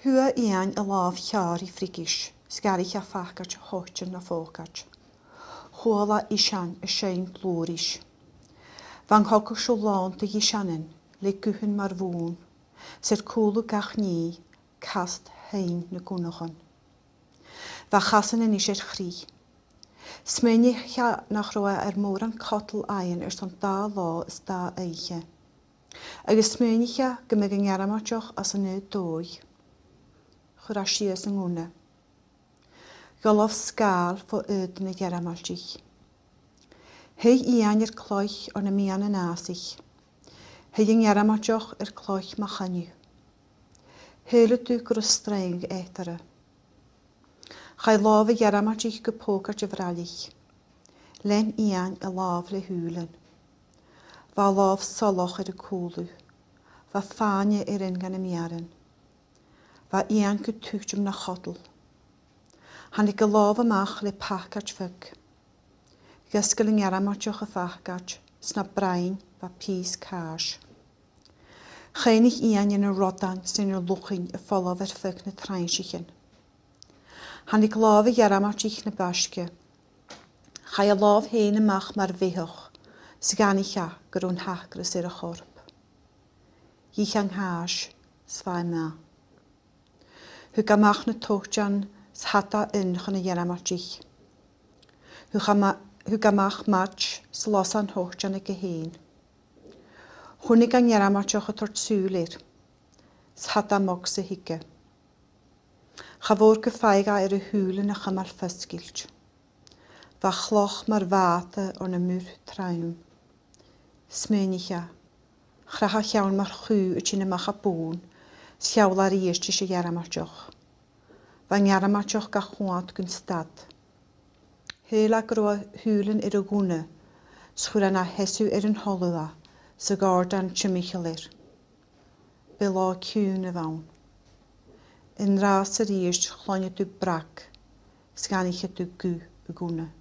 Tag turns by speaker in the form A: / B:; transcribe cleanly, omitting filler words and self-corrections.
A: Hua ian a láv chiari frigis, sgarich a fachgat hochen na fógat. Chwala isan a sein glóris. Van hogg sio lán dy isanin, le guhyn mar fwn, sy'r cwlw gach ni, cast hein na gwnnwchon. Va chasan yn eisiau chri. Smynich nach roa môr an cotl aien son da lá is da eiche. Agus smynich gymig yn iaramatoch as yn yd doi. Chwrasias yn ngwna. Golof sgal fo yd yn y iaramatoch. Hei ian i'r cloich o'n y mian yn asich. Hei yn iaramatoch i'r cloich machaniw. Hele du grwstreng etara. Chai laf y iaramatoch gypogat y fralich. Len ian y laf le hwlen. Va laf soloch i'r cwlw. Va fania i'r un gan y miaren. Va ian gytwchtwm na chodl. Han ik laf ymach le pachgat fyg. Gysgol yn iaramatoch y fachgat, sna brain va pys cash. Chainig ian yn y rodan sy'n y lwchyn y ffolaf yr fyg na trainsichen. Han ik laf y iaramatoch na basge. Chai a laf hen ymach mar fehoch, sy'n cha gyrwn hacrys i'r chorp. Ich ang haas, sfai ma. Hwg amach na tochtjan shata yn chan y iaramatoch. Hwg amach match slosan hochtjan y geheen. Hwnig ang iaramatoch y tort sŵlir, shata mog sy hige. Chafwr gyffaiga y hwlen a chymal ffysgilt. Va chloch mar vate o'n y mwr traum. Smynicha. Chracha llawn mar chw y chyn y mach a bŵn, siawl ar eist ys y iaramatoch. Va iaramatoch ga chwad gyn stad. Hela groa hwlen i'r gwna, sgwran a hesu i'r holwa, sy gordan chymichalir. Bila cwn y fawn. Yn ras yr eist chlonio dw brac, sganich y dw gw y gwna.